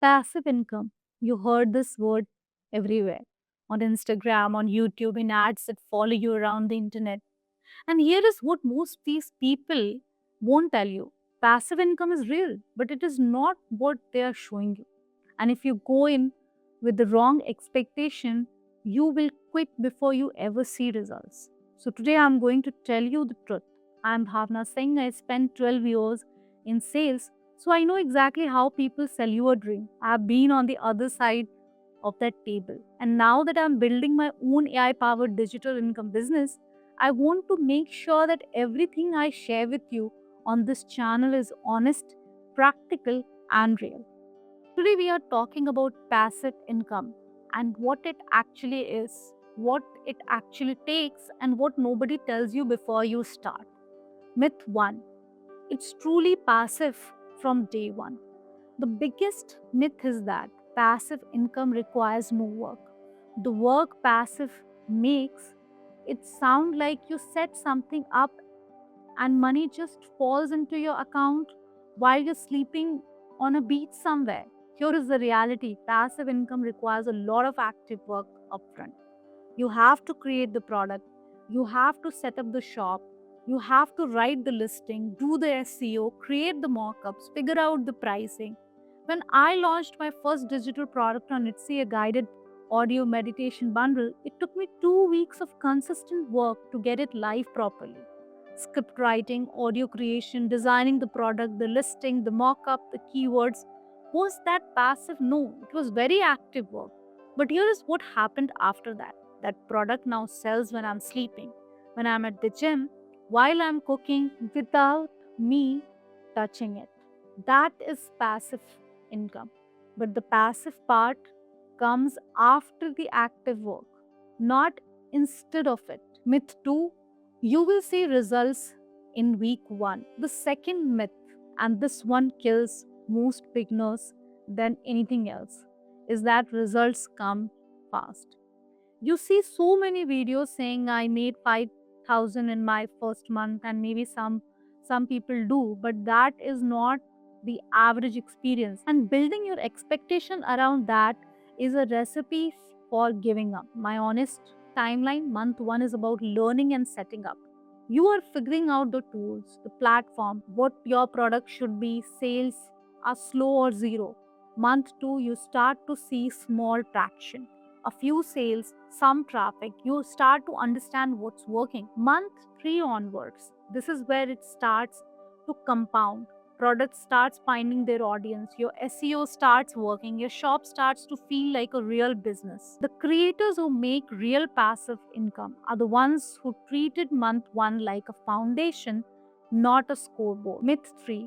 Passive income. You heard this word everywhere on Instagram, on YouTube, in ads that follow you around the internet. And here is what most these people won't tell you: passive income is real, but it is not what they are showing you. And if you go in with the wrong expectation, you will quit before you ever see results. So, today I'm going to tell you the truth. I'm Bhavna Singh. I spent 12 years in sales, so I know exactly how people sell you a dream. I've been on the other side of that table. And now that I'm building my own AI powered digital income business, I want to make sure that everything I share with you on this channel is honest, practical, and real. Today, we are talking about passive income and what it actually is, what it actually takes, and what nobody tells you before you start. Myth 1: it's truly passive from day one. The biggest myth is that passive income requires no work. The work passive makes it sound like you set something up and money just falls into your account while you're sleeping on a beach somewhere. Here is the reality: passive income requires a lot of active work upfront. You have to create the product, you have to set up the shop, you have to write the listing, do the SEO, create the mockups, figure out the pricing. When I launched my first digital product on Etsy, a guided audio meditation bundle, it took me 2 weeks of consistent work to get it live properly. Script writing, audio creation, designing the product, the listing, the mockup, the keywords. Was that passive? No, it was very active work. But here is what happened after that: that product now sells when I'm sleeping, when I'm at the gym, while I'm cooking, without me touching it. That is passive income. But the passive part comes after the active work, not instead of it. Myth 2: you will see results in week 1. The second myth, and this one kills most beginners than anything else, is that results come fast. You see so many videos saying I made 5,000 in my first month, and maybe some people do, but that is not the average experience. And building your expectation around that is a recipe for giving up. My honest timeline: month 1 is about learning and setting up. You are figuring out the tools, the platform, what your product should be. Sales are slow or zero. Month 2, you start to see small traction, a few sales, some traffic. You start to understand what's working. Month 3 onwards, this is where it starts to compound. Product starts finding their audience, your SEO starts working, your shop starts to feel like a real business. The creators who make real passive income are the ones who treated month 1 like a foundation, not a scoreboard. Myth 3: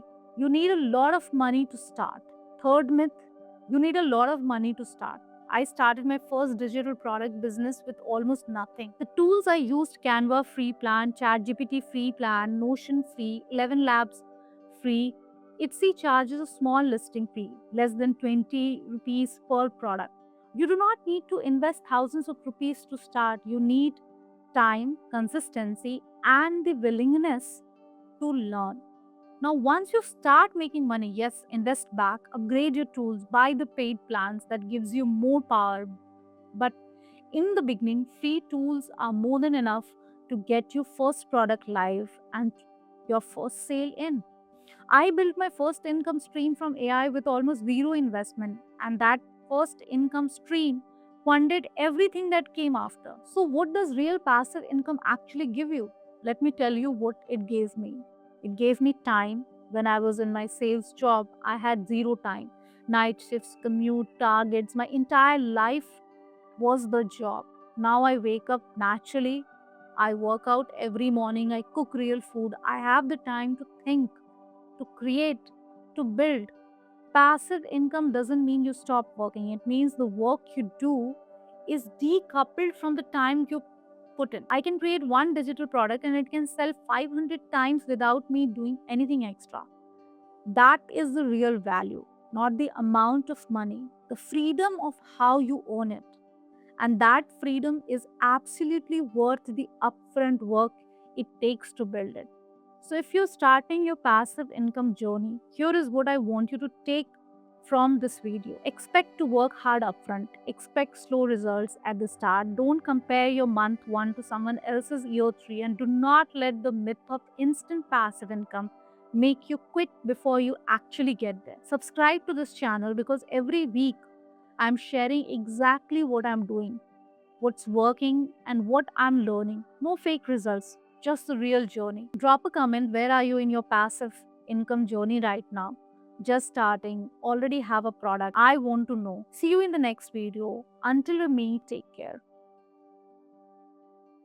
you need a lot of money to start. Third myth: you need a lot of money to start. I started my first digital product business with almost nothing. The tools I used: Canva free plan, ChatGPT free plan, Notion free, 11 Labs free. Etsy charges a small listing fee, less than 20 rupees per product. You do not need to invest thousands of rupees to start. You need time, consistency, and the willingness to learn. Now, once you start making money, yes, invest back, upgrade your tools, buy the paid plans that gives you more power. But in the beginning, free tools are more than enough to get your first product live and your first sale in. I built my first income stream from AI with almost zero investment, and that first income stream funded everything that came after. So, what does real passive income actually give you? Let me tell you what it gave me. It gave me time. When I was in my sales job, I had zero time. Night shifts, commute, targets, my entire life was the job. Now I wake up naturally. I work out every morning. I cook real food. I have the time to think, to create, to build. Passive income doesn't mean you stop working, it means the work you do is decoupled from the time you put in. I can create one digital product and it can sell 500 times without me doing anything extra. That is the real value, not the amount of money, the freedom of how you own it. And that freedom is absolutely worth the upfront work it takes to build it. So, if you're starting your passive income journey, here is what I want you to take from this video. Expect to work hard upfront. Expect slow results at the start. Don't compare your month 1 to someone else's year 3, and do not let the myth of instant passive income make you quit before you actually get there. Subscribe to this channel because every week I'm sharing exactly what I'm doing, what's working, and what I'm learning. No fake results, just the real journey. Drop a comment, where are you in your passive income journey right now? Just starting, already have a product? I want to know. See you in the next video. Until we meet, take care.